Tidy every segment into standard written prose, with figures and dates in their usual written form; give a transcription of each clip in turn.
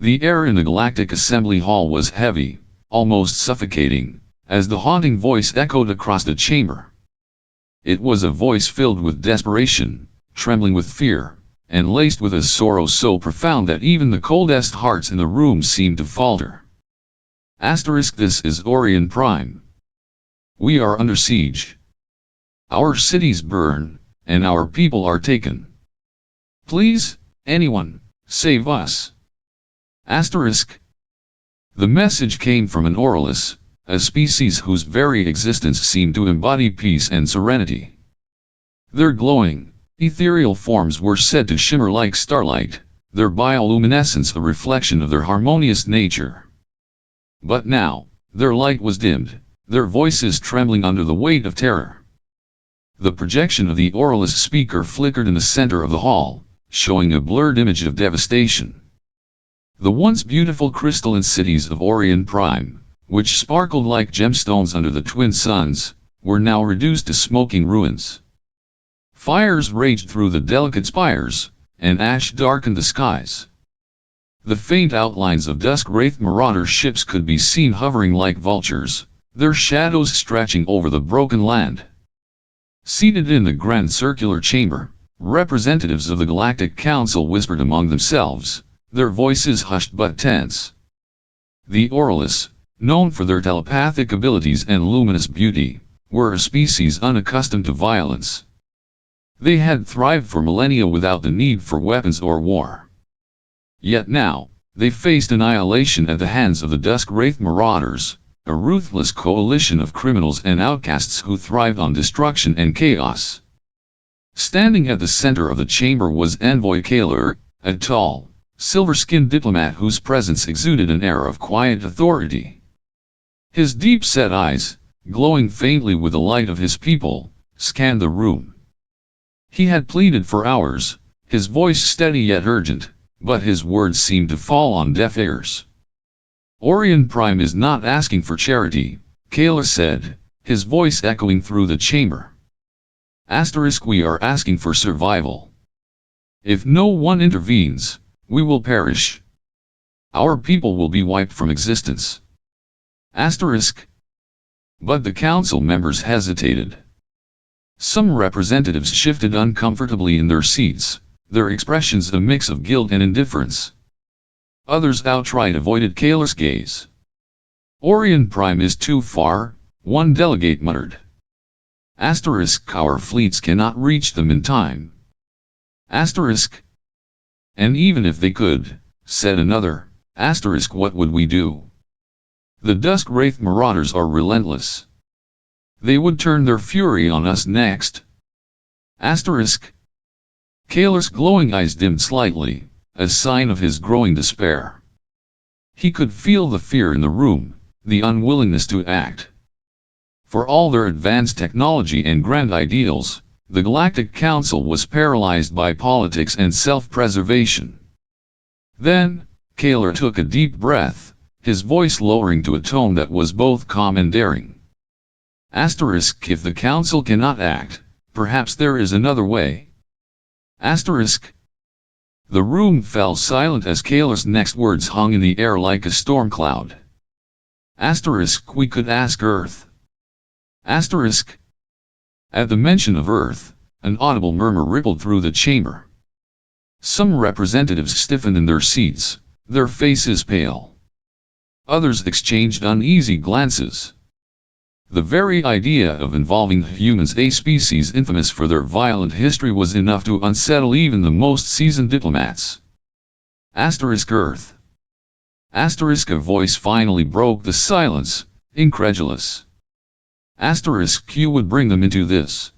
The air in the Galactic Assembly Hall was heavy, almost suffocating, as the haunting voice echoed across the chamber. It was a voice filled with desperation, trembling with fear, and laced with a sorrow so profound that even the coldest hearts in the room seemed to falter. This is Orion Prime. We are under siege. Our cities burn, and our people are taken. Please, anyone, save us. The message came from an Auralus, a species whose very existence seemed to embody peace and serenity. Their glowing, ethereal forms were said to shimmer like starlight, their bioluminescence a reflection of their harmonious nature. But now, their light was dimmed, their voices trembling under the weight of terror. The projection of the Auralus speaker flickered in the center of the hall, showing a blurred image of devastation. The once beautiful crystalline cities of Orion Prime, which sparkled like gemstones under the twin suns, were now reduced to smoking ruins. Fires raged through the delicate spires, and ash darkened the skies. The faint outlines of dusk-wraith marauder ships could be seen hovering like vultures, their shadows stretching over the broken land. Seated in the grand circular chamber, representatives of the Galactic Council whispered among themselves, their voices hushed but tense. The Auralus, known for their telepathic abilities and luminous beauty, were a species unaccustomed to violence. They had thrived for millennia without the need for weapons or war. Yet now, they faced annihilation at the hands of the Dusk-Wraith Marauders, a ruthless coalition of criminals and outcasts who thrived on destruction and chaos. Standing at the center of the chamber was Envoy Kaler, a tall, silver-skinned diplomat whose presence exuded an air of quiet authority. His deep-set eyes, glowing faintly with the light of his people, scanned the room. He had pleaded for hours, his voice steady yet urgent, but his words seemed to fall on deaf ears. Orion Prime is not asking for charity, Kaler said, his voice echoing through the chamber. We are asking for survival. If no one intervenes, we will perish. Our people will be wiped from existence. But the council members hesitated. Some representatives shifted uncomfortably in their seats, their expressions a mix of guilt and indifference. Others outright avoided Kaler's gaze. Orion Prime is too far, one delegate muttered. Our fleets cannot reach them in time. And even if they could, said another, what would we do? The Dusk-Wraith Marauders are relentless. They would turn their fury on us next. Kaler's glowing eyes dimmed slightly, a sign of his growing despair. He could feel the fear in the room, the unwillingness to act. For all their advanced technology and grand ideals, the Galactic Council was paralyzed by politics and self-preservation. Then, Kaler took a deep breath, his voice lowering to a tone that was both calm and daring. If the Council cannot act, perhaps there is another way. The room fell silent as Kaler's next words hung in the air like a storm cloud. We could ask Earth. At the mention of Earth, an audible murmur rippled through the chamber. Some representatives stiffened in their seats, their faces pale. Others exchanged uneasy glances. The very idea of involving humans, a species infamous for their violent history, was enough to unsettle even the most seasoned diplomats. Earth. A voice finally broke the silence, incredulous. You would bring them into this.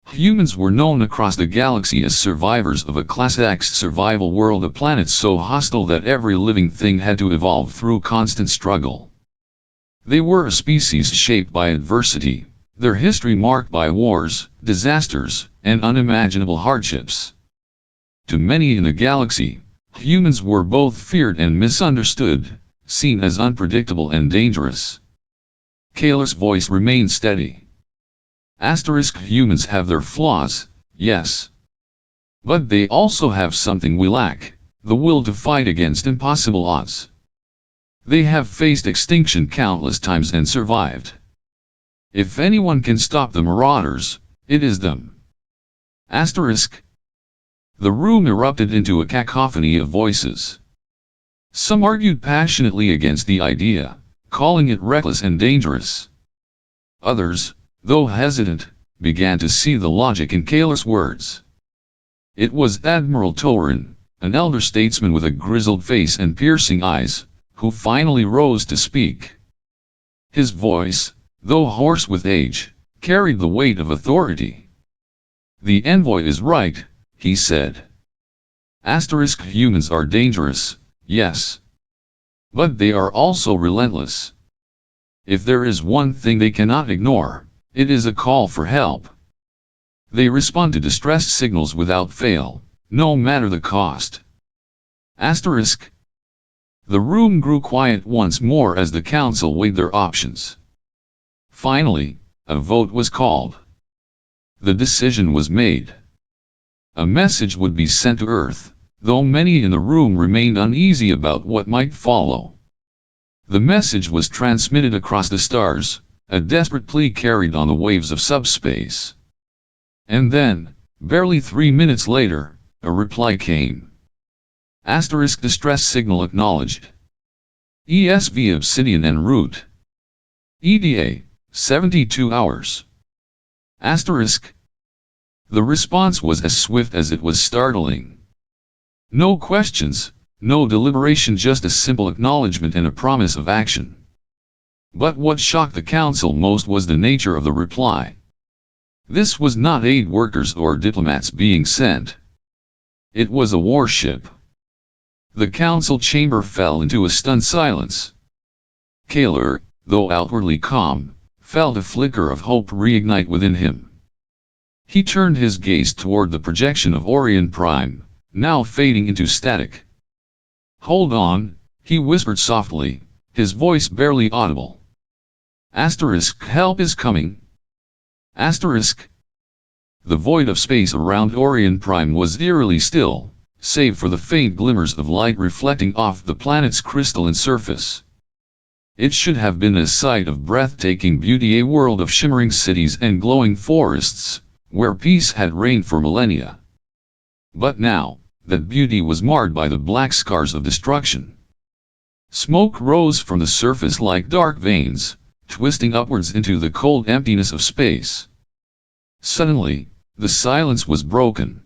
Humans were known across the galaxy as survivors of a Class X survival world, a planet so hostile that every living thing had to evolve through constant struggle. They were a species shaped by adversity, their history marked by wars, disasters, and unimaginable hardships. To many in the galaxy, humans were both feared and misunderstood, seen as unpredictable and dangerous. Kaler's voice remained steady. Humans have their flaws, yes. But they also have something we lack, the will to fight against impossible odds. They have faced extinction countless times and survived. If anyone can stop the marauders, it is them. Asterisk. The room erupted into a cacophony of voices. Some argued passionately against the idea, calling it reckless and dangerous. Others, though hesitant, began to see the logic in Kaler's words. It was Admiral Torin, an elder statesman with a grizzled face and piercing eyes, who finally rose to speak. His voice, though hoarse with age, carried the weight of authority. The envoy is right, he said. Asterisk. Humans are dangerous, yes. But they are also relentless. If there is one thing they cannot ignore, it is a call for help. They respond to distress signals without fail, no matter the cost. Asterisk. The room grew quiet once more as the council weighed their options. Finally, a vote was called. The decision was made. A message would be sent to Earth, though many in the room remained uneasy about what might follow. The message was transmitted across the stars, a desperate plea carried on the waves of subspace. And then, barely 3 minutes later, a reply came. Asterisk. Distress signal acknowledged. ESV Obsidian en route. EDA, 72 hours. Asterisk. The response was as swift as it was startling. No questions, no deliberation, just a simple acknowledgement and a promise of action. But what shocked the council most was the nature of the reply. This was not aid workers or diplomats being sent. It was a warship. The council chamber fell into a stunned silence. Kaler, though outwardly calm, felt a flicker of hope reignite within him. He turned his gaze toward the projection of Orion Prime, now fading into static. Hold on, he whispered softly, his voice barely audible. Asterisk. Help is coming. Asterisk. The void of space around Orion Prime was eerily still, save for the faint glimmers of light reflecting off the planet's crystalline surface. It should have been a sight of breathtaking beauty, a world of shimmering cities and glowing forests, where peace had reigned for millennia. But now, that beauty was marred by the black scars of destruction. Smoke rose from the surface like dark veins, twisting upwards into the cold emptiness of space. Suddenly, the silence was broken.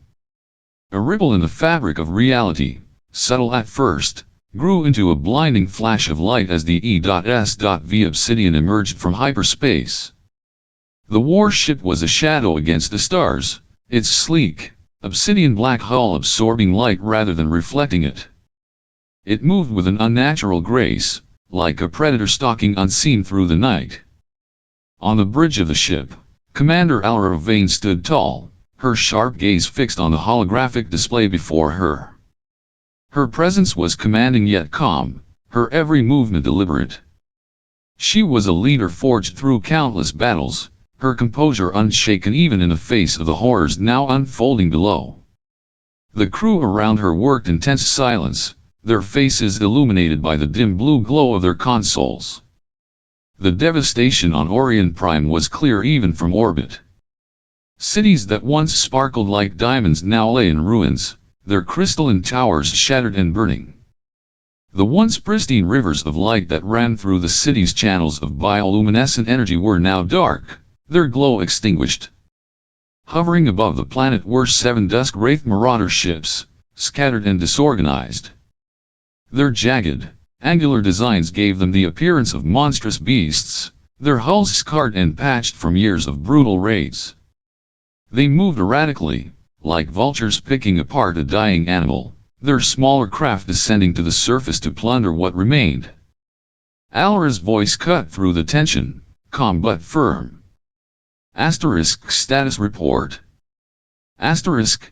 A ripple in the fabric of reality, subtle at first, grew into a blinding flash of light as the E.S.V Obsidian emerged from hyperspace. The warship was a shadow against the stars, its sleek, obsidian black hull absorbing light rather than reflecting it. It moved with an unnatural grace, like a predator stalking unseen through the night. On the bridge of the ship, Commander Alra Vane stood tall, her sharp gaze fixed on the holographic display before her. Her presence was commanding yet calm, her every movement deliberate. She was a leader forged through countless battles, her composure unshaken even in the face of the horrors now unfolding below. The crew around her worked in tense silence, their faces illuminated by the dim blue glow of their consoles. The devastation on Orion Prime was clear even from orbit. Cities that once sparkled like diamonds now lay in ruins, their crystalline towers shattered and burning. The once pristine rivers of light that ran through the city's channels of bioluminescent energy were now dark, their glow extinguished. Hovering above the planet were 7 dusk wraith marauder ships, scattered and disorganized. Their jagged, angular designs gave them the appearance of monstrous beasts, their hulls scarred and patched from years of brutal raids. They moved erratically, like vultures picking apart a dying animal, their smaller craft descending to the surface to plunder what remained. Alra's voice cut through the tension, calm but firm. Asterisk. Status report. Asterisk.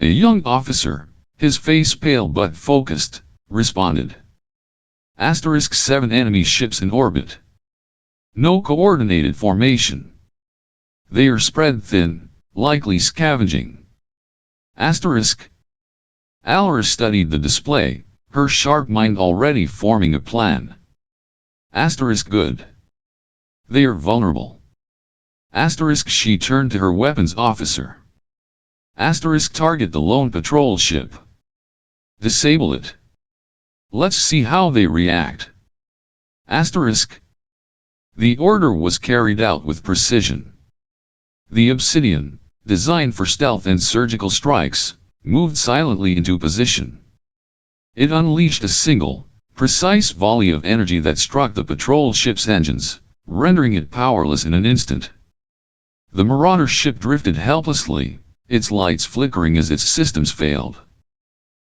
A young officer, his face pale but focused, responded. Asterisk. 7 enemy ships in orbit. No coordinated formation. They are spread thin, likely scavenging. Asterisk. Alra studied the display, her sharp mind already forming a plan. Good. They are vulnerable. She turned to her weapons officer. Target the lone patrol ship. Disable it. Let's see how they react. The order was carried out with precision. The Obsidian, designed for stealth and surgical strikes, moved silently into position. It unleashed a single, precise volley of energy that struck the patrol ship's engines, rendering it powerless in an instant. The Marauder ship drifted helplessly, its lights flickering as its systems failed.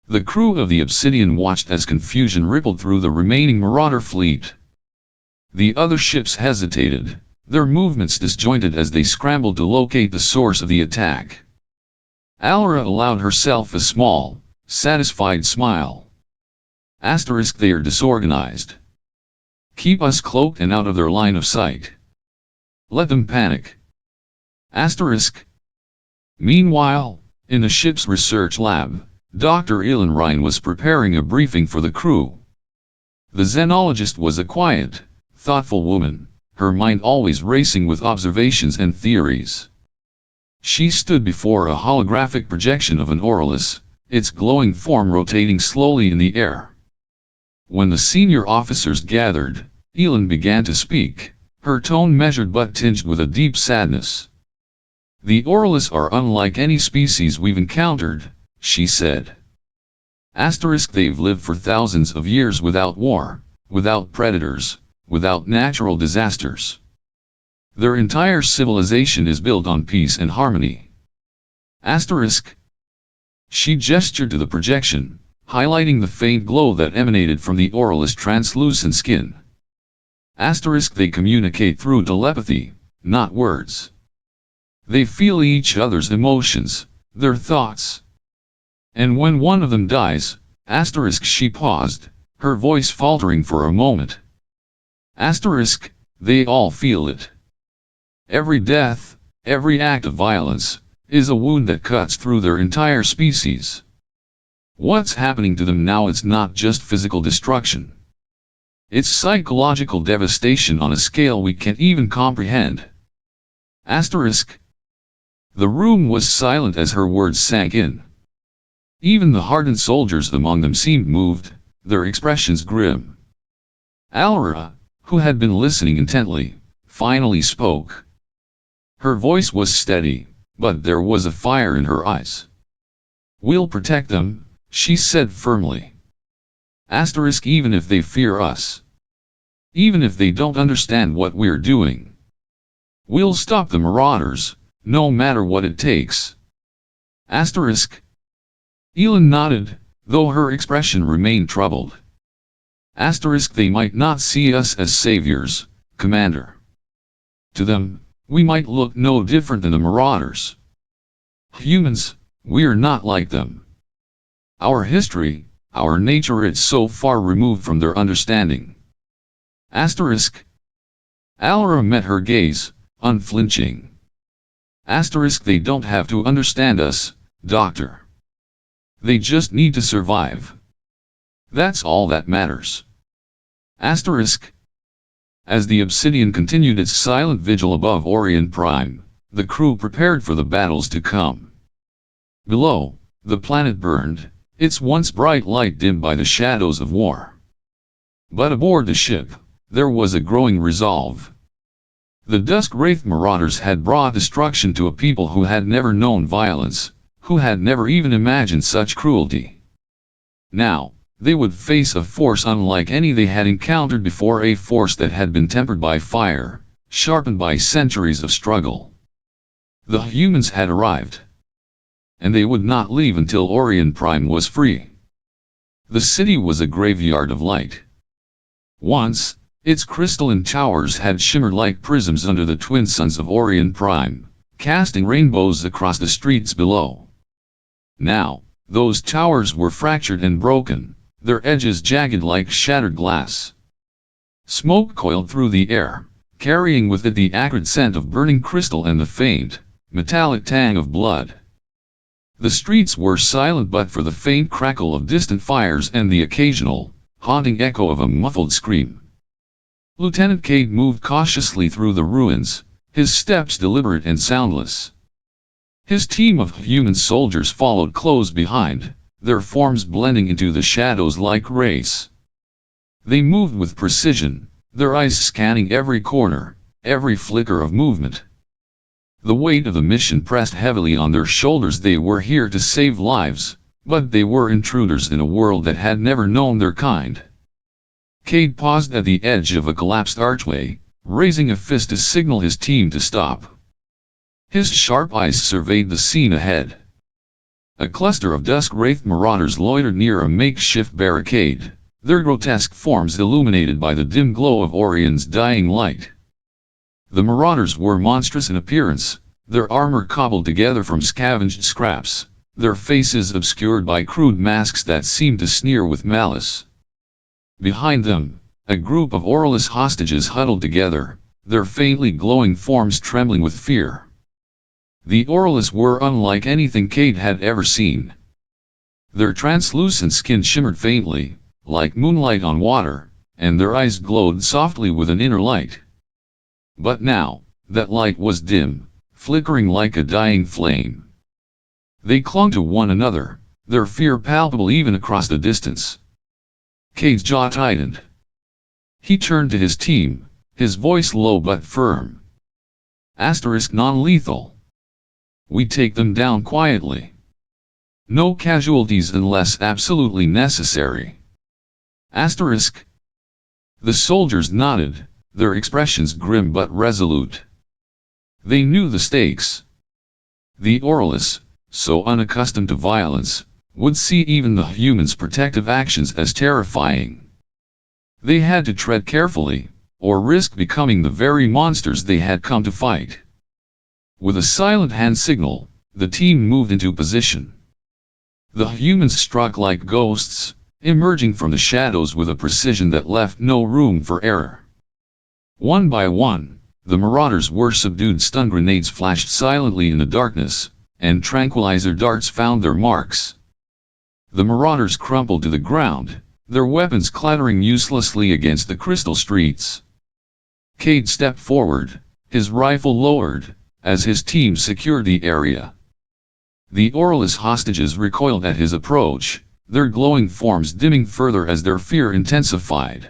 The crew of the Obsidian watched as confusion rippled through the remaining Marauder fleet. The other ships hesitated, their movements disjointed as they scrambled to locate the source of the attack. Alra allowed herself a small, satisfied smile. They are disorganized. Keep us cloaked and out of their line of sight. Let them panic. Meanwhile, in the ship's research lab, Dr. Elin Ryan was preparing a briefing for the crew. The xenologist was a quiet, thoughtful woman, her mind always racing with observations and theories. She stood before a holographic projection of an Aurelus, its glowing form rotating slowly in the air. When the senior officers gathered, Elin began to speak, her tone measured but tinged with a deep sadness. The Aurelus are unlike any species we've encountered, she said. They've lived for thousands of years without war, without predators, without natural disasters. Their entire civilization is built on peace and harmony. She gestured to the projection, highlighting the faint glow that emanated from the Aurelus' translucent skin. They communicate through telepathy, not words. They feel each other's emotions, their thoughts. And when one of them dies, she paused, her voice faltering for a moment. They all feel it. Every death, every act of violence, is a wound that cuts through their entire species. What's happening to them now is not just physical destruction. It's psychological devastation on a scale we can't even comprehend. The room was silent as her words sank in. Even the hardened soldiers among them seemed moved, their expressions grim. Alra, who had been listening intently, finally spoke. Her voice was steady, but there was a fire in her eyes. We'll protect them, she said firmly. Even if they fear us. Even if they don't understand what we're doing. We'll stop the Marauders, no matter what it takes. Elin nodded, though her expression remained troubled. They might not see us as saviors, Commander. To them, we might look no different than the Marauders. Humans, we're not like them. Our history, our nature is so far removed from their understanding. Alra met her gaze, unflinching. They don't have to understand us, Doctor. They just need to survive. That's all that matters. As the Obsidian continued its silent vigil above Orion Prime, the crew prepared for the battles to come. Below, the planet burned, its once bright light dimmed by the shadows of war. But aboard the ship, there was a growing resolve. The Dusk Wraith Marauders had brought destruction to a people who had never known violence, who had never even imagined such cruelty. Now, they would face a force unlike any they had encountered before, a force that had been tempered by fire, sharpened by centuries of struggle. The humans had arrived. And they would not leave until Orion Prime was free. The city was a graveyard of light. Once, its crystalline towers had shimmered like prisms under the twin suns of Orion Prime, casting rainbows across the streets below. Now, those towers were fractured and broken, their edges jagged like shattered glass. Smoke coiled through the air, carrying with it the acrid scent of burning crystal and the faint, metallic tang of blood. The streets were silent but for the faint crackle of distant fires and the occasional, haunting echo of a muffled scream. Lieutenant Cade moved cautiously through the ruins, his steps deliberate and soundless. His team of human soldiers followed close behind, their forms blending into the shadows like rays. They moved with precision, their eyes scanning every corner, every flicker of movement. The weight of the mission pressed heavily on their shoulders. They were here to save lives, but they were intruders in a world that had never known their kind. Cade paused at the edge of a collapsed archway, raising a fist to signal his team to stop. His sharp eyes surveyed the scene ahead. A cluster of dusk-wraithed marauders loitered near a makeshift barricade, their grotesque forms illuminated by the dim glow of Orion's dying light. The marauders were monstrous in appearance, their armor cobbled together from scavenged scraps, their faces obscured by crude masks that seemed to sneer with malice. Behind them, a group of Oralist hostages huddled together, their faintly glowing forms trembling with fear. The Oralists were unlike anything Cade had ever seen. Their translucent skin shimmered faintly, like moonlight on water, and their eyes glowed softly with an inner light. But now, that light was dim, flickering like a dying flame. They clung to one another, their fear palpable even across the distance. Cade's jaw tightened. He turned to his team, his voice low but firm. Non-lethal. We take them down quietly. No casualties unless absolutely necessary. The soldiers nodded, their expressions grim but resolute. They knew the stakes. The Oralists, so unaccustomed to violence, would see even the humans' protective actions as terrifying. They had to tread carefully, or risk becoming the very monsters they had come to fight. With a silent hand signal, the team moved into position. The humans struck like ghosts, emerging from the shadows with a precision that left no room for error. One by one, the marauders were subdued. Stun grenades flashed silently in the darkness, and tranquilizer darts found their marks. The marauders crumpled to the ground, their weapons clattering uselessly against the crystal streets. Cade stepped forward, his rifle lowered, as his team secured the area. The Oralist hostages recoiled at his approach, their glowing forms dimming further as their fear intensified.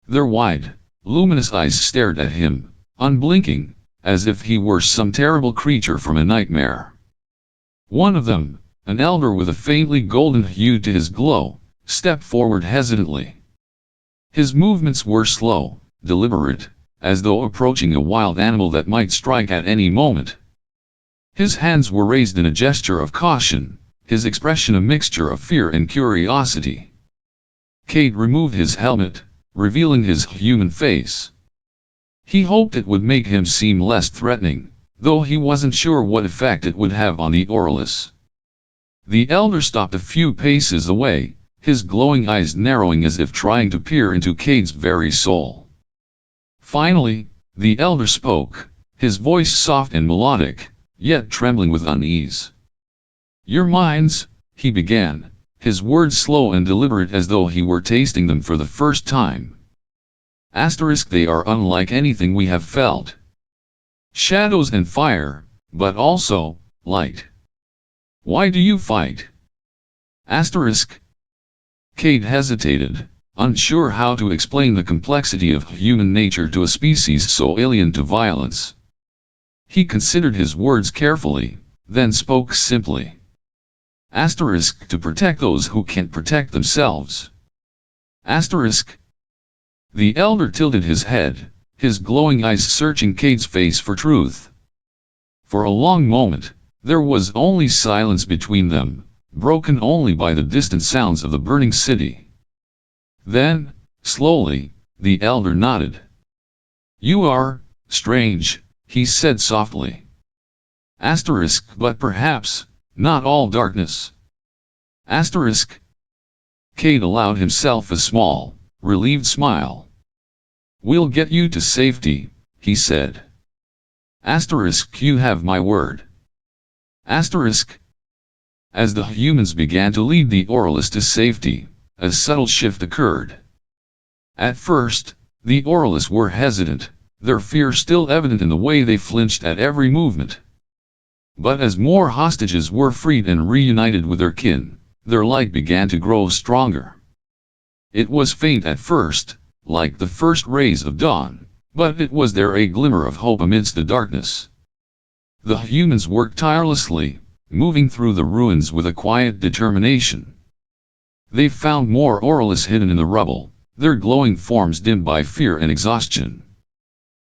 Their wide, luminous eyes stared at him, unblinking, as if he were some terrible creature from a nightmare. One of them, an elder with a faintly golden hue to his glow, stepped forward hesitantly. His movements were slow, deliberate, as though approaching a wild animal that might strike at any moment. His hands were raised in a gesture of caution, his expression a mixture of fear and curiosity. Cade removed his helmet, revealing his human face. He hoped it would make him seem less threatening, though he wasn't sure what effect it would have on the Oralists. The elder stopped a few paces away, his glowing eyes narrowing as if trying to peer into Cade's very soul. Finally, the elder spoke, his voice soft and melodic, yet trembling with unease. "Your minds," he began, his words slow and deliberate as though he were tasting them for the first time. They are unlike anything we have felt. Shadows and fire, but also, light. Why do you fight? Cade hesitated, unsure how to explain the complexity of human nature to a species so alien to violence. He considered his words carefully, then spoke simply. To protect those who can't protect themselves. The elder tilted his head, his glowing eyes searching Cade's face for truth. For a long moment, there was only silence between them, broken only by the distant sounds of the burning city. Then, slowly, the elder nodded. "You are strange," he said softly. But perhaps, not all darkness. Cade allowed himself a small, relieved smile. "We'll get you to safety," he said. You have my word. As the humans began to lead the Orioles to safety, a subtle shift occurred. At first, the Orioles were hesitant, their fear still evident in the way they flinched at every movement. But as more hostages were freed and reunited with their kin, their light began to grow stronger. It was faint at first, like the first rays of dawn, but it was there a glimmer of hope amidst the darkness. The humans worked tirelessly, moving through the ruins with a quiet determination. They found more Orioles hidden in the rubble, their glowing forms dimmed by fear and exhaustion.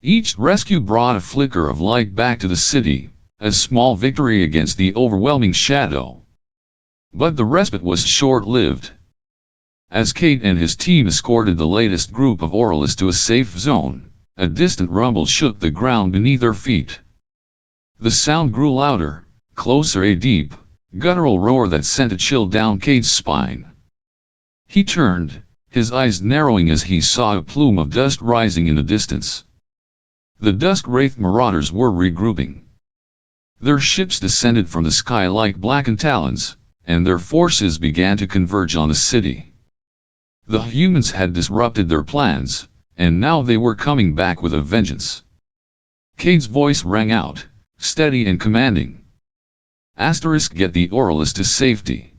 Each rescue brought a flicker of light back to the city, a small victory against the overwhelming shadow. But the respite was short-lived. As Kate and his team escorted the latest group of Orioles to a safe zone, a distant rumble shook the ground beneath their feet. The sound grew louder, closer, a deep, guttural roar that sent a chill down Kate's spine. He turned, his eyes narrowing as he saw a plume of dust rising in the distance. The dusk-wraithed marauders were regrouping. Their ships descended from the sky like blackened talons, and their forces began to converge on the city. The humans had disrupted their plans, and now they were coming back with a vengeance. Kate's voice rang out, steady and commanding. Get the Orioles to safety.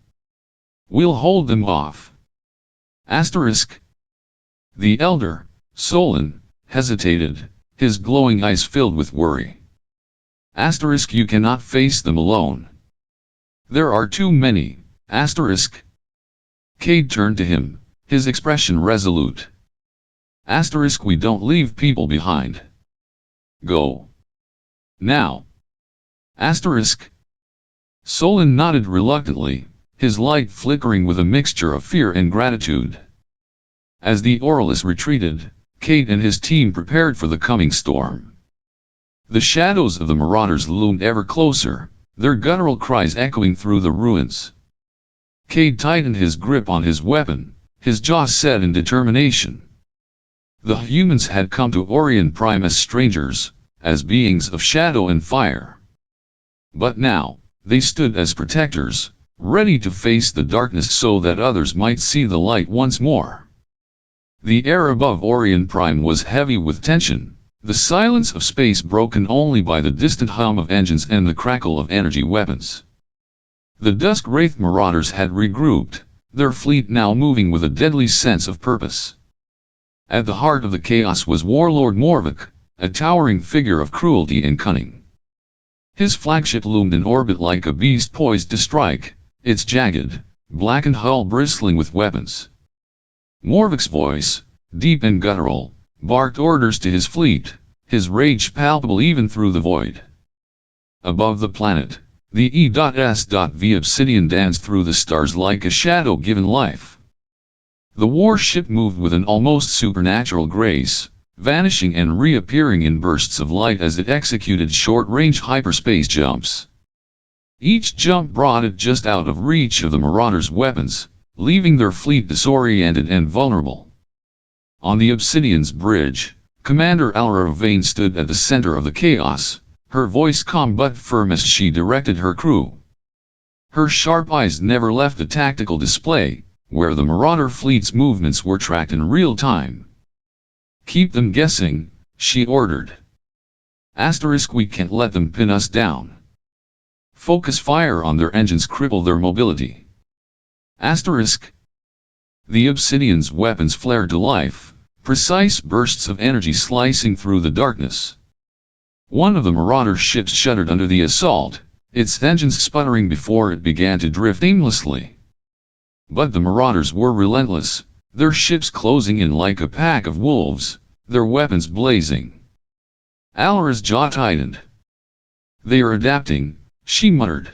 We'll hold them off. The elder, Solon, hesitated, his glowing eyes filled with worry. You cannot face them alone. There are too many, Cade turned to him, his expression resolute. We don't leave people behind. Go. Now. Solon nodded reluctantly, his light flickering with a mixture of fear and gratitude. As the Orioles retreated, Cade and his team prepared for the coming storm. The shadows of the marauders loomed ever closer, their guttural cries echoing through the ruins. Cade tightened his grip on his weapon, his jaw set in determination. The humans had come to Orion Prime as strangers, as beings of shadow and fire. But now, they stood as protectors, ready to face the darkness so that others might see the light once more. The air above Orion Prime was heavy with tension, the silence of space broken only by the distant hum of engines and the crackle of energy weapons. The dusk-wraithed marauders had regrouped, their fleet now moving with a deadly sense of purpose. At the heart of the chaos was Warlord Morvik, a towering figure of cruelty and cunning. His flagship loomed in orbit like a beast poised to strike, its jagged, blackened hull bristling with weapons. Morvik's voice, deep and guttural, barked orders to his fleet, his rage palpable even through the void. Above the planet, the E.S.V obsidian danced through the stars like a shadow given life. The warship moved with an almost supernatural grace, vanishing and reappearing in bursts of light as it executed short-range hyperspace jumps. Each jump brought it just out of reach of the marauders' weapons, leaving their fleet disoriented and vulnerable. On the Obsidian's bridge, Commander Alra Vane stood at the center of the chaos, her voice calm but firm as she directed her crew. Her sharp eyes never left the tactical display, where the marauder fleet's movements were tracked in real time. Keep them guessing, she ordered. We can't let them pin us down. Focus fire on their engines, cripple their mobility. The Obsidian's weapons flared to life, precise bursts of energy slicing through the darkness. One of the marauder ships shuddered under the assault, its engines sputtering before it began to drift aimlessly. But the marauders were relentless, their ships closing in like a pack of wolves, their weapons blazing. Alra's jaw tightened. They are adapting, she muttered.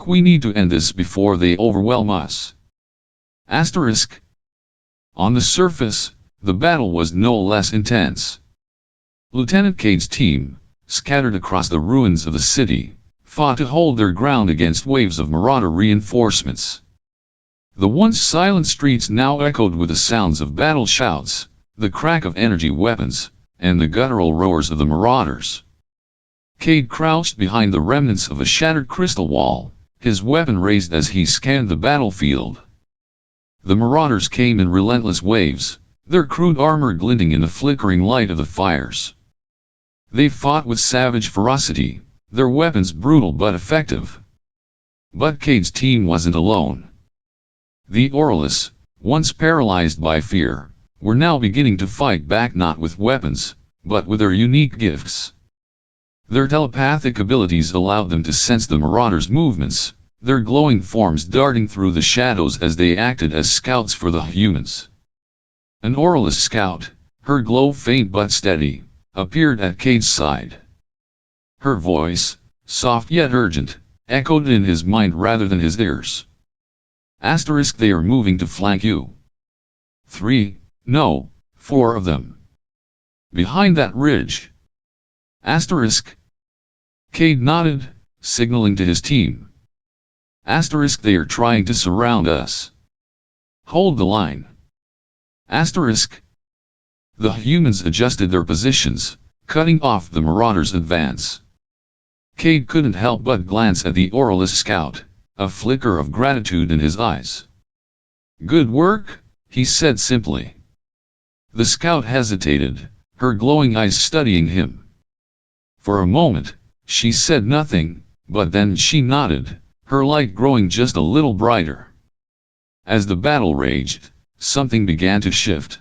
We need to end this before they overwhelm us. On the surface, the battle was no less intense. Lieutenant Cade's team, scattered across the ruins of the city, fought to hold their ground against waves of marauder reinforcements. The once silent streets now echoed with the sounds of battle shouts, the crack of energy weapons, and the guttural roars of the marauders. Cade crouched behind the remnants of a shattered crystal wall, his weapon raised as he scanned the battlefield. The marauders came in relentless waves, their crude armor glinting in the flickering light of the fires. They fought with savage ferocity, their weapons brutal but effective. But Cade's team wasn't alone. The Orlis, once paralyzed by fear, were now beginning to fight back not with weapons, but with their unique gifts. Their telepathic abilities allowed them to sense the marauders' movements, their glowing forms darting through the shadows as they acted as scouts for the humans. An Orlis scout, her glow faint but steady, appeared at Cade's side. Her voice, soft yet urgent, echoed in his mind rather than his ears. They are moving to flank you. 3, no, 4 of them. Behind that ridge. Cade nodded, signaling to his team. They are trying to surround us. Hold the line. The humans adjusted their positions, cutting off the marauders' advance. Cade couldn't help but glance at the Orlis scout, a flicker of gratitude in his eyes. Good work, he said simply. The scout hesitated, her glowing eyes studying him. For a moment, she said nothing, but then she nodded, her light growing just a little brighter. As the battle raged, something began to shift.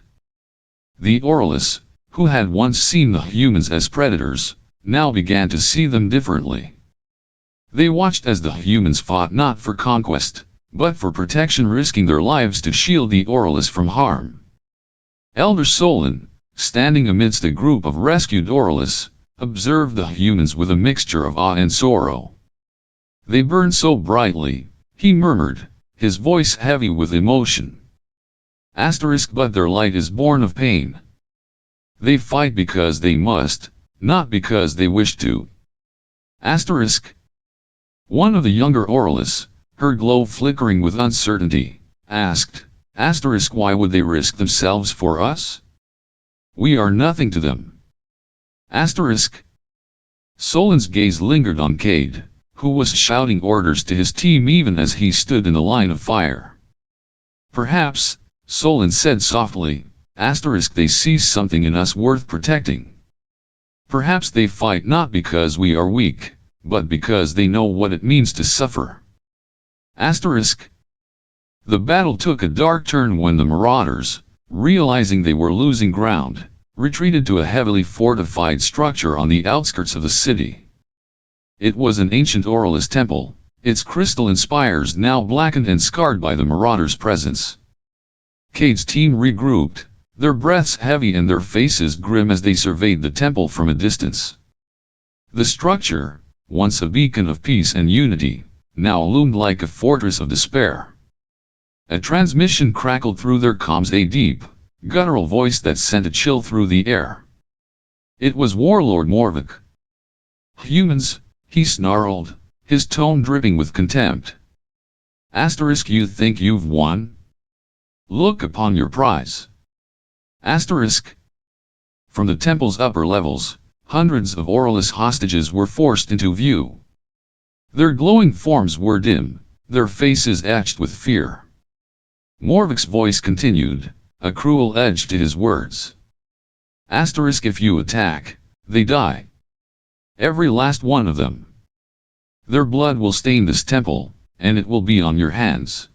The Orlis, who had once seen the humans as predators, now began to see them differently. They watched as the humans fought not for conquest, but for protection, risking their lives to shield the Orlis from harm. Elder Solon, standing amidst a group of rescued Orlis, observed the humans with a mixture of awe and sorrow. They burned so brightly, he murmured, his voice heavy with emotion. But their light is born of pain. They fight because they must, not because they wish to. One of the younger Orlis, her glow flickering with uncertainty, asked, why would they risk themselves for us? We are nothing to them. Solon's gaze lingered on Cade, who was shouting orders to his team even as he stood in the line of fire. Perhaps, Solon said softly, they see something in us worth protecting. Perhaps they fight not because we are weak, but because they know what it means to suffer. The battle took a dark turn when the marauders, realizing they were losing ground, retreated to a heavily fortified structure on the outskirts of the city. It was an ancient Orlis temple, its crystalline spires now blackened and scarred by the marauders' presence. Cade's team regrouped, their breaths heavy and their faces grim as they surveyed the temple from a distance. The structure, once a beacon of peace and unity, now loomed like a fortress of despair. A transmission crackled through their comms, a deep, guttural voice that sent a chill through the air. It was Warlord Morvik. Humans, he snarled, his tone dripping with contempt. You think you've won? Look upon your prize. From the temple's upper levels, hundreds of Orlis hostages were forced into view. Their glowing forms were dim, their faces etched with fear. Morvik's voice continued, a cruel edge to his words. If you attack, they die. Every last one of them. Their blood will stain this temple, and it will be on your hands.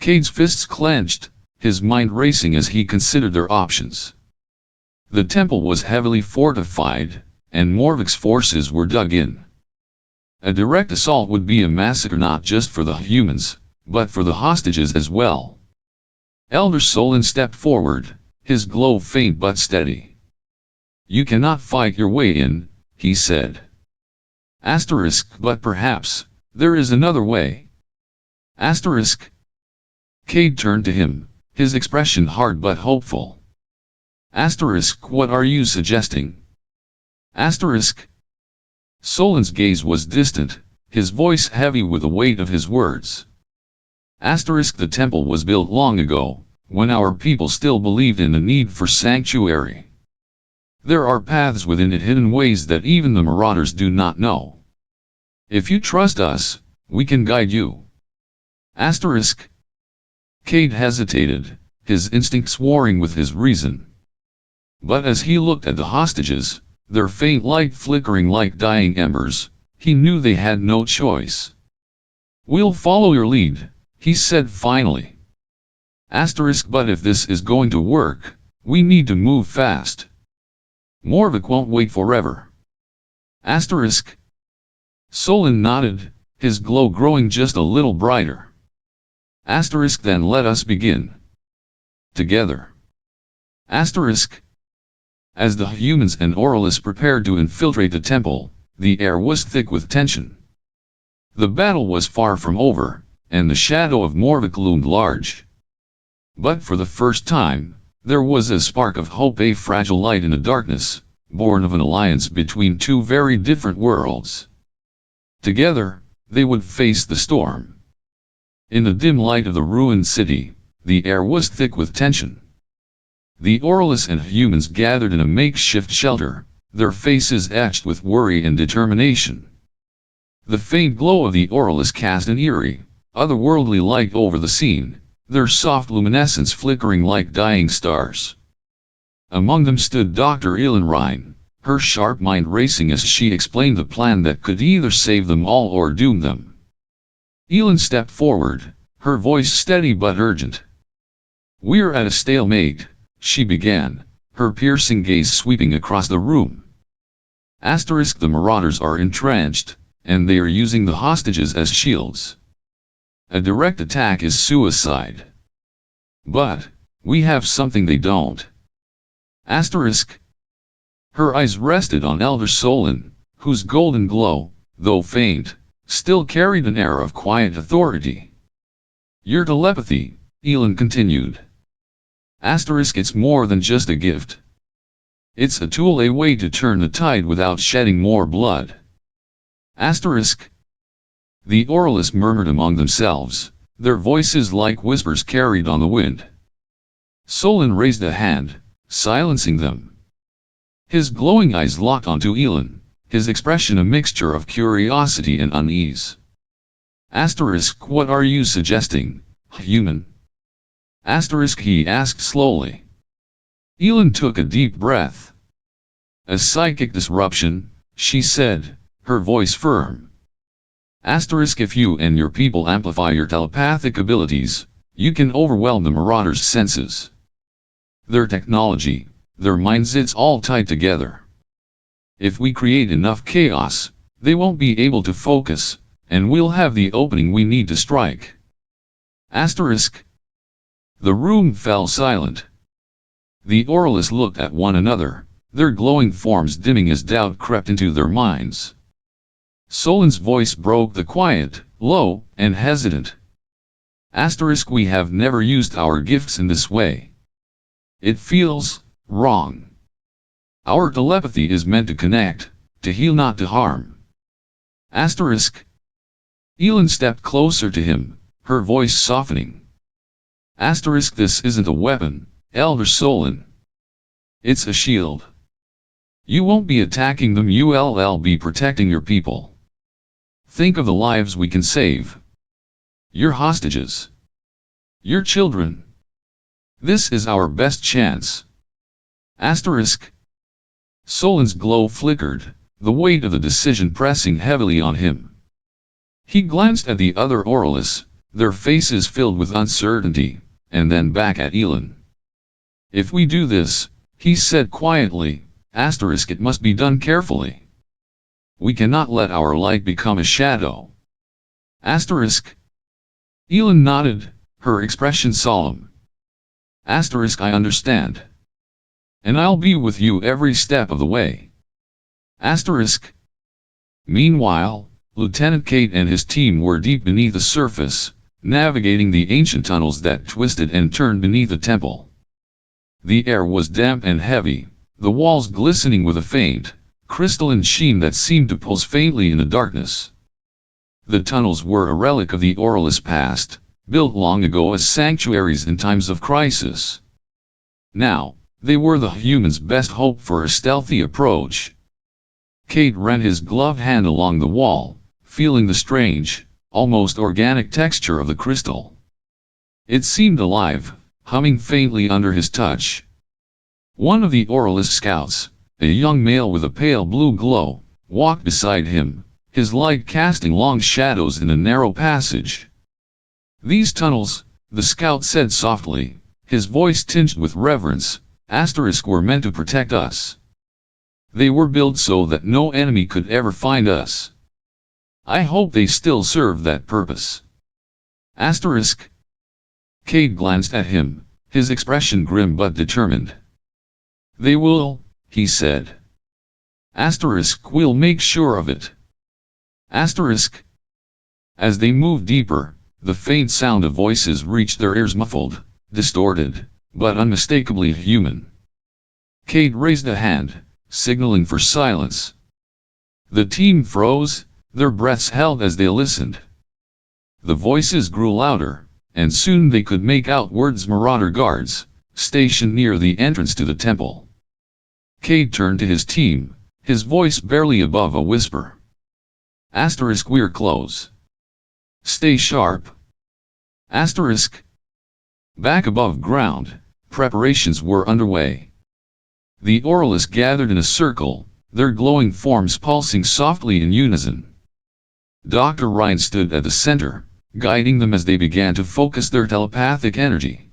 Cade's fists clenched, his mind racing as he considered their options. The temple was heavily fortified, and Morvik's forces were dug in. A direct assault would be a massacre not just for the humans, but for the hostages as well. Elder Solon stepped forward, his glow faint but steady. You cannot fight your way in, he said. But perhaps, there is another way. Cade turned to him, his expression hard but hopeful. What are you suggesting? Solon's gaze was distant, his voice heavy with the weight of his words. The temple was built long ago, when our people still believed in the need for sanctuary. There are paths within it, hidden ways that even the marauders do not know. If you trust us, we can guide you. Asterisk. Cade hesitated, his instincts warring with his reason. But as he looked at the hostages, their faint light flickering like dying embers, he knew they had no choice. We'll follow your lead, he said finally. Asterisk. But if this is going to work, we need to move fast. Morvik won't wait forever. Asterisk. Solon nodded, his glow growing just a little brighter. Asterisk. Then let us begin. Together. Asterisk. As the humans and Aurelius prepared to infiltrate the temple, the air was thick with tension. The battle was far from over, and the shadow of Morvik loomed large. But for the first time, there was a spark of hope, a fragile light in the darkness, born of an alliance between two very different worlds. Together, they would face the storm. In the dim light of the ruined city, the air was thick with tension. The Aurelius and humans gathered in a makeshift shelter, their faces etched with worry and determination. The faint glow of the Aurelius cast an eerie, otherworldly light over the scene, their soft luminescence flickering like dying stars. Among them stood Dr. Elin Rhine, her sharp mind racing as she explained the plan that could either save them all or doom them. Elin stepped forward, her voice steady but urgent. "We're at a stalemate," she began, her piercing gaze sweeping across the room. Asterisk. The Marauders are entrenched, and they are using the hostages as shields. A direct attack is suicide. But we have something they don't. Asterisk. Her eyes rested on Elder Solon, whose golden glow, though faint, still carried an air of quiet authority. "Your telepathy," Elin continued. Asterisk. It's more than just a gift. It's a tool, a way to turn the tide without shedding more blood. Asterisk. The Aurelius murmured among themselves, their voices like whispers carried on the wind. Solon raised a hand, silencing them. His glowing eyes locked onto Elin, his expression a mixture of curiosity and unease. Asterisk. What are you suggesting, human? Asterisk. He asked slowly. Elin took a deep breath. A psychic disruption, she said, her voice firm. Asterisk. If you and your people amplify your telepathic abilities, you can overwhelm the Marauders' senses. Their technology, their minds, it's all tied together. If we create enough chaos, they won't be able to focus, and we'll have the opening we need to strike. Asterisk. The room fell silent. The Aurelius looked at one another, their glowing forms dimming as doubt crept into their minds. Solon's voice broke the quiet, low, and hesitant. Asterisk. We have never used our gifts in this way. It feels wrong. Our telepathy is meant to connect, to heal, not to harm. Asterisk. Elin stepped closer to him, her voice softening. Asterisk. This isn't a weapon, Elder Solon. It's a shield. You won't be attacking them, you'll be protecting your people. Think of the lives we can save. Your hostages. Your children. This is our best chance. Asterisk. Solon's glow flickered, the weight of the decision pressing heavily on him. He glanced at the other Aurelius, their faces filled with uncertainty, and then back at Elin. If we do this, he said quietly, asterisk, it must be done carefully. We cannot let our light become a shadow. Asterisk. Elin nodded, her expression solemn. Asterisk, I understand. And I'll be with you every step of the way. Asterisk. Meanwhile, Lieutenant Cade and his team were deep beneath the surface, navigating the ancient tunnels that twisted and turned beneath the temple. The air was damp and heavy, the walls glistening with a faint, crystalline sheen that seemed to pulse faintly in the darkness. The tunnels were a relic of the Aurelius past, built long ago as sanctuaries in times of crisis. Now, they were the humans' best hope for a stealthy approach. Cade ran his gloved hand along the wall, feeling the strange, almost organic texture of the crystal. It seemed alive, humming faintly under his touch. One of the Auralist scouts, a young male with a pale blue glow, walked beside him, his light casting long shadows in a narrow passage. "These tunnels," the scout said softly, his voice tinged with reverence, were meant to protect us. They were built so that no enemy could ever find us. I hope they still serve that purpose. Cade glanced at him, his expression grim but determined. "They will," he said. "We'll make sure of it." As they moved deeper, the faint sound of voices reached their ears, muffled, distorted, but unmistakably human. Cade raised a hand, signaling for silence. The team froze, their breaths held as they listened. The voices grew louder, and soon they could make out words: Marauder guards, stationed near the entrance to the temple. Cade turned to his team, his voice barely above a whisper. "We're close. Stay sharp." Back above ground, preparations were underway. The Auralists gathered in a circle, their glowing forms pulsing softly in unison. Dr. Ryan stood at the center, guiding them as they began to focus their telepathic energy.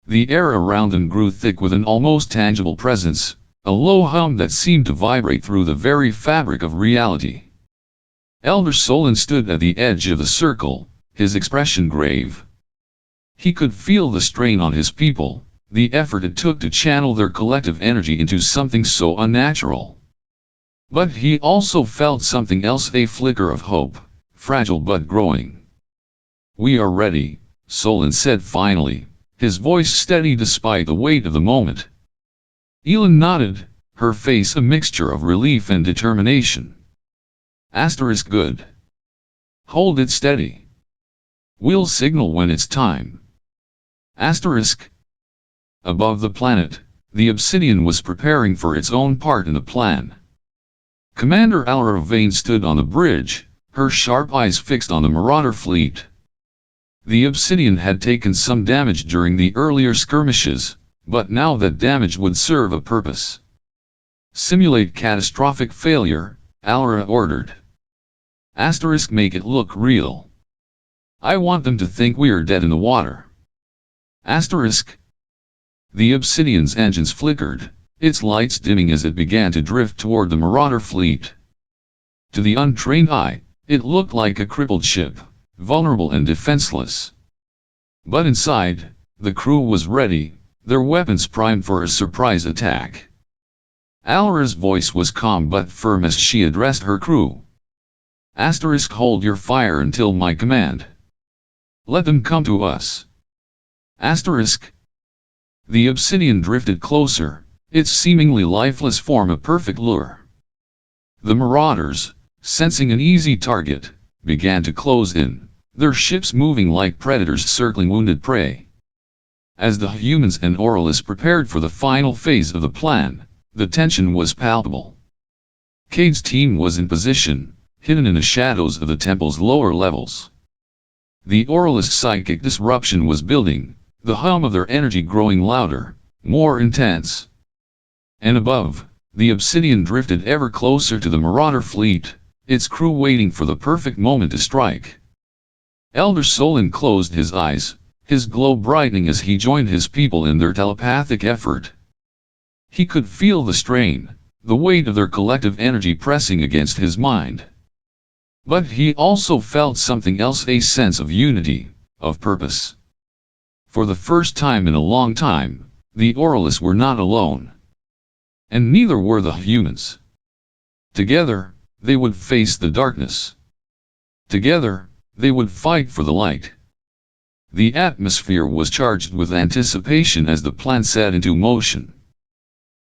The air around them grew thick with an almost tangible presence, a low hum that seemed to vibrate through the very fabric of reality. Elder Solon stood at the edge of the circle, his expression grave. He could feel the strain on his people, the effort it took to channel their collective energy into something so unnatural. But he also felt something else, a flicker of hope, fragile but growing. "We are ready," Solon said finally, his voice steady despite the weight of the moment. Elin nodded, her face a mixture of relief and determination. "Good. Hold it steady. We'll signal when it's time." Above the planet, the Obsidian was preparing for its own part in the plan. Commander Alara Vane stood on the bridge, her sharp eyes fixed on the Marauder fleet. The Obsidian had taken some damage during the earlier skirmishes, but now that damage would serve a purpose. "Simulate catastrophic failure," Alara ordered. "Make it look real. I want them to think we're dead in the water." The Obsidian's engines flickered, its lights dimming as it began to drift toward the Marauder fleet. To the untrained eye, it looked like a crippled ship, vulnerable and defenseless. But inside, the crew was ready, their weapons primed for a surprise attack. Alara's voice was calm but firm as she addressed her crew. "Hold your fire until my command. Let them come to us." The Obsidian drifted closer, its seemingly lifeless form a perfect lure. The Marauders, sensing an easy target, began to close in, their ships moving like predators circling wounded prey. As the humans and Auralists prepared for the final phase of the plan, the tension was palpable. Cade's team was in position, hidden in the shadows of the temple's lower levels. The Auralist psychic disruption was building, the hum of their energy growing louder, more intense. And above, the Obsidian drifted ever closer to the Marauder fleet, its crew waiting for the perfect moment to strike. Elder Solon closed his eyes, his glow brightening as he joined his people in their telepathic effort. He could feel the strain, the weight of their collective energy pressing against his mind. But he also felt something else, a sense of unity, of purpose. For the first time in a long time, the Auralists were not alone. And neither were the humans. Together, they would face the darkness. Together, they would fight for the light. The atmosphere was charged with anticipation as the plan set into motion.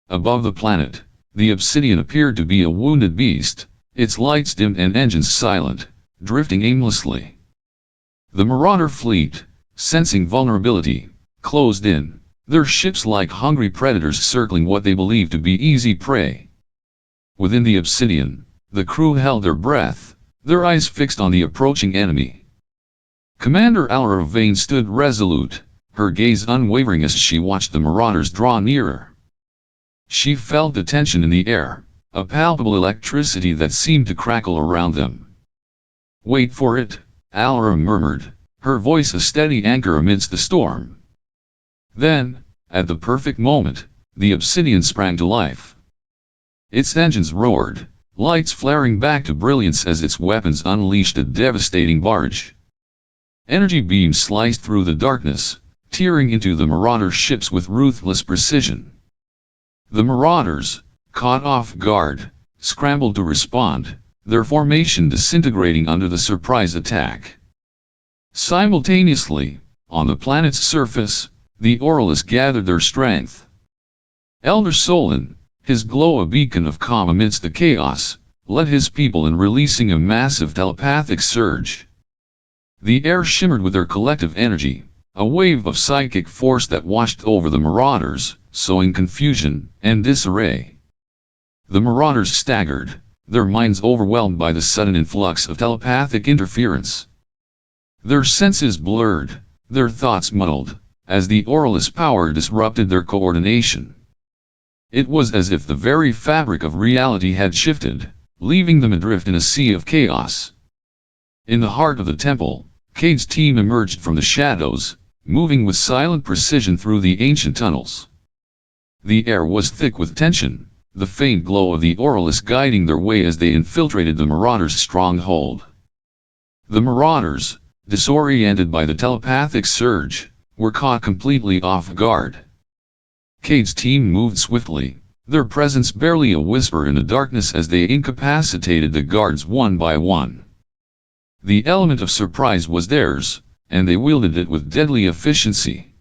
Above the planet, the Obsidian appeared to be a wounded beast, its lights dimmed and engines silent, drifting aimlessly. The Marauder fleet, sensing vulnerability, closed in, their ships like hungry predators circling what they believed to be easy prey. Within the Obsidian, the crew held their breath, their eyes fixed on the approaching enemy. Commander Alara Vane stood resolute, her gaze unwavering as she watched the marauders draw nearer. She felt the tension in the air, a palpable electricity that seemed to crackle around them. "Wait for it," Alara murmured, her voice a steady anchor amidst the storm. Then, at the perfect moment, the obsidian sprang to life. Its engines roared, lights flaring back to brilliance as its weapons unleashed a devastating barrage. Energy beams sliced through the darkness, tearing into the marauder ships with ruthless precision. The marauders, caught off guard, scrambled to respond, their formation disintegrating under the surprise attack. Simultaneously, on the planet's surface, the Aurelists gathered their strength. Elder Solon, his glow a beacon of calm amidst the chaos, led his people in releasing a massive telepathic surge. The air shimmered with their collective energy, a wave of psychic force that washed over the marauders, sowing confusion and disarray. The marauders staggered, their minds overwhelmed by the sudden influx of telepathic interference. Their senses blurred, their thoughts muddled, as the Aurelist power disrupted their coordination. It was as if the very fabric of reality had shifted, leaving them adrift in a sea of chaos. In the heart of the temple, Cade's team emerged from the shadows, moving with silent precision through the ancient tunnels. The air was thick with tension, the faint glow of the Aurelists guiding their way as they infiltrated the marauders' stronghold. The marauders, disoriented by the telepathic surge, were caught completely off guard. Cade's team moved swiftly, their presence barely a whisper in the darkness as they incapacitated the guards one by one. The element of surprise was theirs, and they wielded it with deadly efficiency.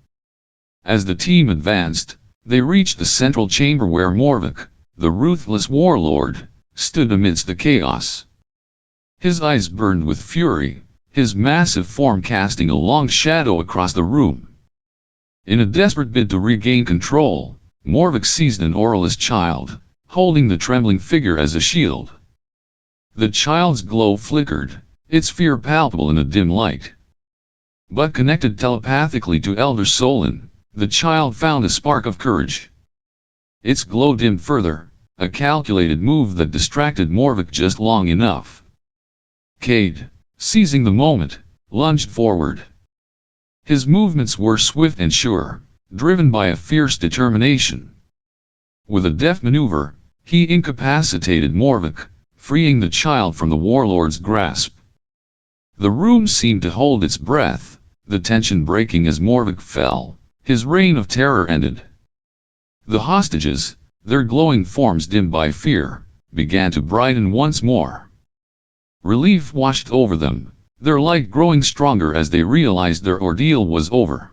As the team advanced, they reached the central chamber where Morvok, the ruthless warlord, stood amidst the chaos. His eyes burned with fury, his massive form casting a long shadow across the room. In a desperate bid to regain control, Morvok seized an Aurelist child, holding the trembling figure as a shield. The child's glow flickered, its fear palpable in the dim light. But connected telepathically to Elder Solon, the child found a spark of courage. Its glow dimmed further, a calculated move that distracted Morvok just long enough. Cade, seizing the moment, lunged forward. His movements were swift and sure, driven by a fierce determination. With a deft maneuver, he incapacitated Morvok, freeing the child from the warlord's grasp. The room seemed to hold its breath, the tension breaking as Morvok fell, his reign of terror ended. The hostages, their glowing forms dimmed by fear, began to brighten once more. Relief washed over them, their light growing stronger as they realized their ordeal was over.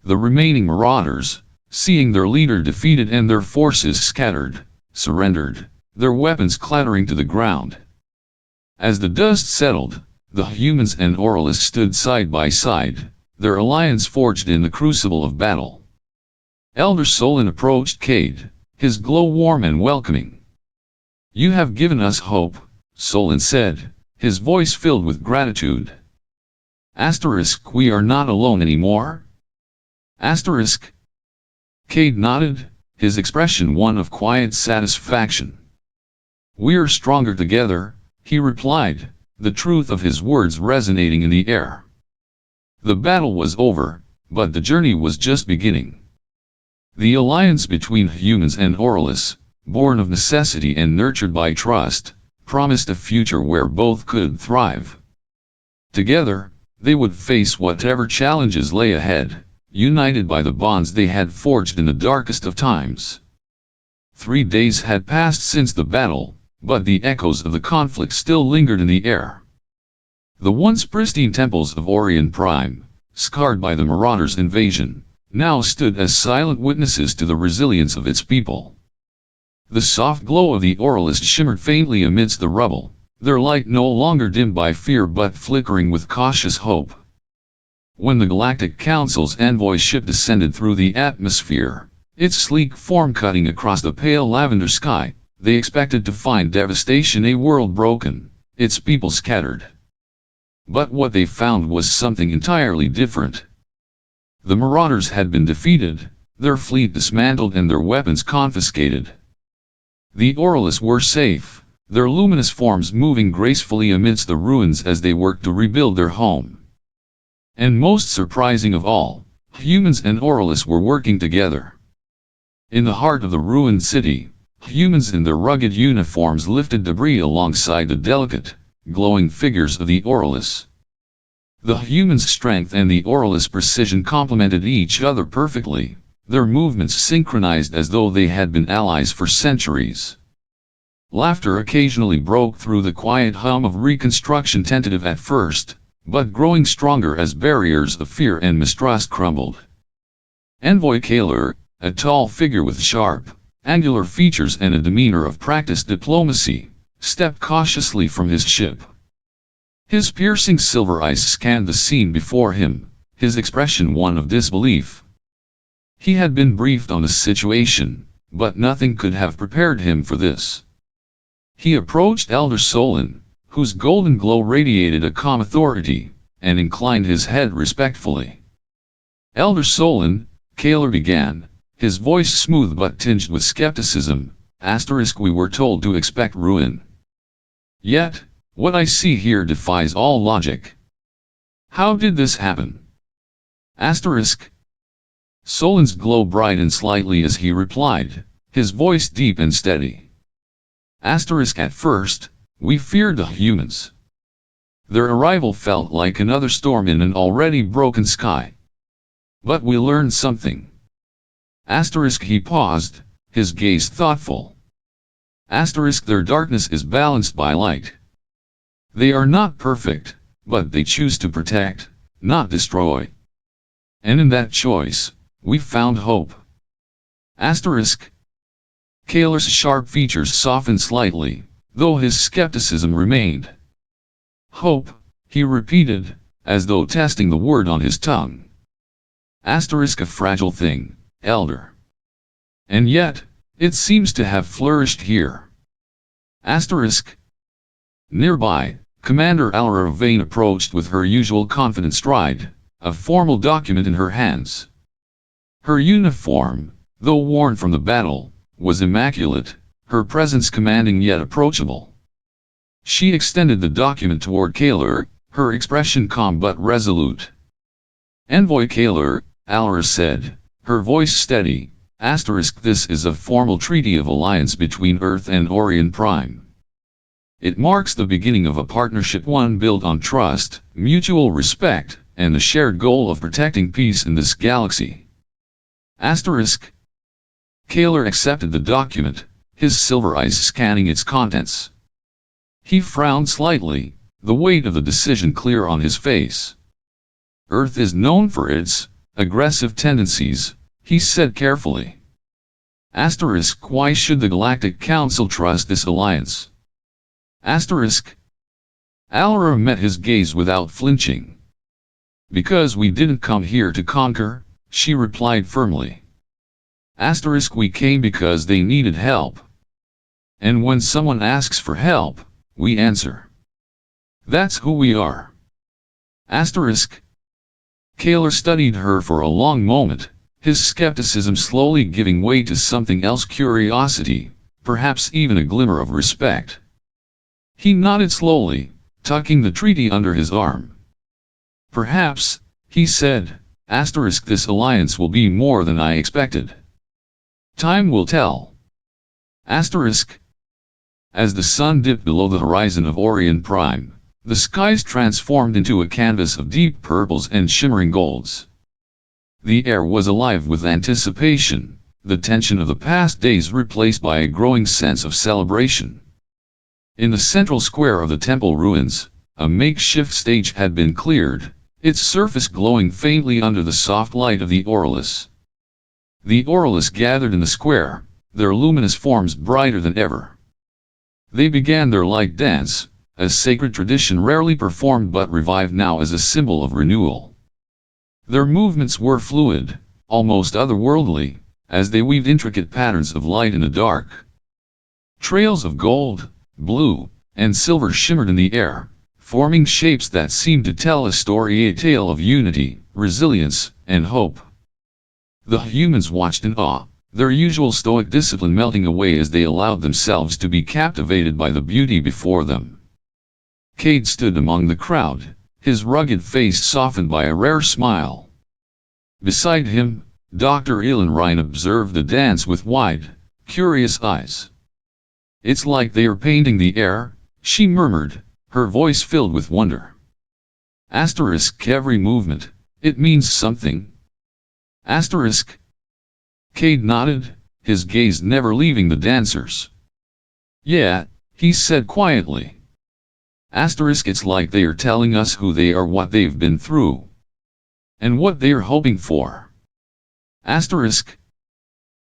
The remaining marauders, seeing their leader defeated and their forces scattered, surrendered, their weapons clattering to the ground. As the dust settled, the humans and Aurelists stood side by side, their alliance forged in the crucible of battle. Elder Solon approached Cade, his glow warm and welcoming. "You have given us hope," Solon said, his voice filled with gratitude. Asterisk, "We are not alone anymore?" Asterisk. Cade nodded, his expression one of quiet satisfaction. "We're stronger together," he replied, the truth of his words resonating in the air. The battle was over, but the journey was just beginning. The alliance between humans and Aurelists, born of necessity and nurtured by trust, promised a future where both could thrive. Together, they would face whatever challenges lay ahead, united by the bonds they had forged in the darkest of times. 3 days had passed since the battle, but the echoes of the conflict still lingered in the air. The once pristine temples of Orion Prime, scarred by the Marauders' invasion, now stood as silent witnesses to the resilience of its people. The soft glow of the Aurelists shimmered faintly amidst the rubble, their light no longer dimmed by fear but flickering with cautious hope. When the Galactic Council's envoy ship descended through the atmosphere, its sleek form cutting across the pale lavender sky, they expected to find devastation, a world broken, its people scattered. But what they found was something entirely different. The marauders had been defeated, their fleet dismantled and their weapons confiscated. The Orlis were safe, their luminous forms moving gracefully amidst the ruins as they worked to rebuild their home. And most surprising of all, humans and Orlis were working together. In the heart of the ruined city, humans in their rugged uniforms lifted debris alongside the delicate, glowing figures of the Orlis. The humans' strength and the Orlis' precision complemented each other perfectly, their movements synchronized as though they had been allies for centuries. Laughter occasionally broke through the quiet hum of reconstruction, tentative at first, but growing stronger as barriers of fear and mistrust crumbled. Envoy Kaler, a tall figure with sharp, angular features and a demeanor of practiced diplomacy, stepped cautiously from his ship. His piercing silver eyes scanned the scene before him, his expression one of disbelief. He had been briefed on the situation, but nothing could have prepared him for this. He approached Elder Solon, whose golden glow radiated a calm authority, and inclined his head respectfully. Elder Solon, Kaler began, his voice smooth but tinged with skepticism, *, we were told to expect ruin. Yet, what I see here defies all logic. How did this happen? *. Solon's glow brightened slightly as he replied, his voice deep and steady. *, at first, we feared the humans. Their arrival felt like another storm in an already broken sky. But we learned something. *, he paused, his gaze thoughtful. *, their darkness is balanced by light. They are not perfect, but they choose to protect, not destroy. And in that choice, we found hope. *. Kaler's sharp features softened slightly, though his skepticism remained. Hope, he repeated, as though testing the word on his tongue. *, a fragile thing, Elder. And yet, it seems to have flourished here. *. Nearby, Commander Alra Vane approached with her usual confident stride, a formal document in her hands. Her uniform, though worn from the battle, was immaculate, her presence commanding yet approachable. She extended the document toward Kaler, her expression calm but resolute. Envoy Kaler, Alra said, her voice steady, *, this is a formal treaty of alliance between Earth and Orion Prime. It marks the beginning of a partnership, one built on trust, mutual respect, and the shared goal of protecting peace in this galaxy. *. Kaler accepted the document, his silver eyes scanning its contents. He frowned slightly, the weight of the decision clear on his face. Earth is known for its aggressive tendencies, he said carefully. *. Why should the Galactic Council trust this alliance? Alra met his gaze without flinching. Because we didn't come here to conquer, she replied firmly. *. We came because they needed help. And when someone asks for help, we answer. That's who we are. *. Kaler studied her for a long moment, his skepticism slowly giving way to something else, curiosity, perhaps even a glimmer of respect. He nodded slowly, tucking the treaty under his arm. Perhaps, he said, *, this alliance will be more than I expected. Time will tell. *. As the sun dipped below the horizon of Orion Prime, the skies transformed into a canvas of deep purples and shimmering golds. The air was alive with anticipation, the tension of the past days replaced by a growing sense of celebration. In the central square of the temple ruins, a makeshift stage had been cleared, its surface glowing faintly under the soft light of the Orlis. The Orlis gathered in the square, their luminous forms brighter than ever. They began their light dance, a sacred tradition rarely performed but revived now as a symbol of renewal. Their movements were fluid, almost otherworldly, as they weaved intricate patterns of light in the dark. Trails of gold, blue, and silver shimmered in the air, forming shapes that seemed to tell a story, a tale of unity, resilience, and hope. The humans watched in awe, their usual stoic discipline melting away as they allowed themselves to be captivated by the beauty before them. Cade stood among the crowd, his rugged face softened by a rare smile. Beside him, Dr. Elin Ryan observed the dance with wide, curious eyes. "It's like they are painting the air," she murmured, her voice filled with wonder. Every movement, it means something. Cade nodded, his gaze never leaving the dancers. "Yeah," he said quietly. It's like they are telling us who they are, what they've been through, and what they are hoping for."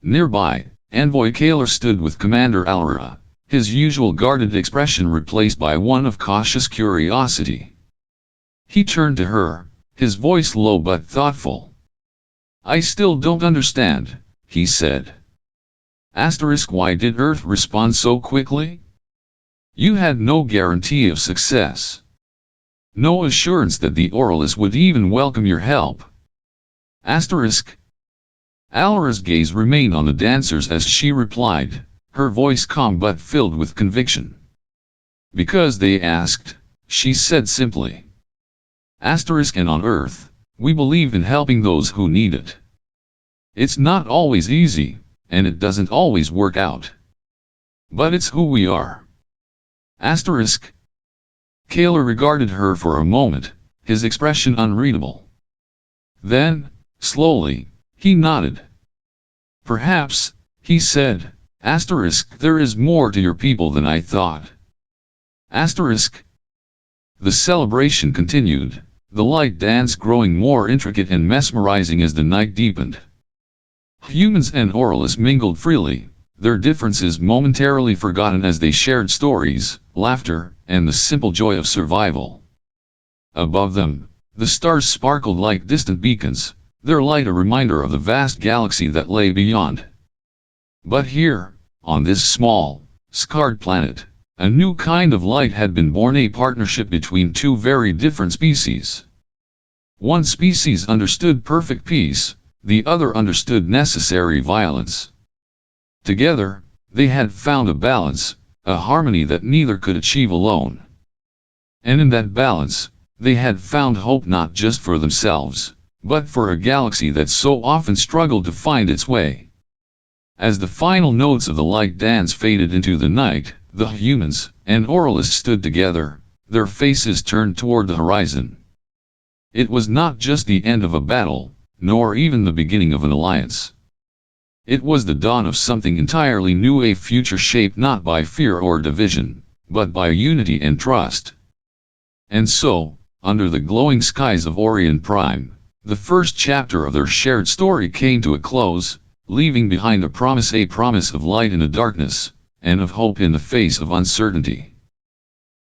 Nearby, Envoy Kaler stood with Commander Alra, his usual guarded expression replaced by one of cautious curiosity. He turned to her, his voice low but thoughtful. "I still don't understand," he said. "Why did Earth respond so quickly? You had no guarantee of success. No assurance that the Orioles would even welcome your help." Alra's gaze remained on the dancers as she replied, her voice calm but filled with conviction. "Because they asked," she said simply. "And on Earth, we believe in helping those who need it. It's not always easy, and it doesn't always work out. But it's who we are." Kaler regarded her for a moment, his expression unreadable. Then, slowly, he nodded. "Perhaps," he said, "there is more to your people than I thought." The celebration continued, the light dance growing more intricate and mesmerizing as the night deepened. Humans and Orioles mingled freely, their differences momentarily forgotten as they shared stories, laughter, and the simple joy of survival. Above them, the stars sparkled like distant beacons, their light a reminder of the vast galaxy that lay beyond. But here, on this small, scarred planet, a new kind of light had been born, a partnership between two very different species. One species understood perfect peace, the other understood necessary violence. Together, they had found a balance, a harmony that neither could achieve alone. And in that balance, they had found hope not just for themselves, but for a galaxy that so often struggled to find its way. As the final notes of the light dance faded into the night, the humans and Orioles stood together, their faces turned toward the horizon. It was not just the end of a battle, nor even the beginning of an alliance. It was the dawn of something entirely new, a future shaped not by fear or division, but by unity and trust. And so, under the glowing skies of Orion Prime, the first chapter of their shared story came to a close, leaving behind a promise of light in the darkness, and of hope in the face of uncertainty.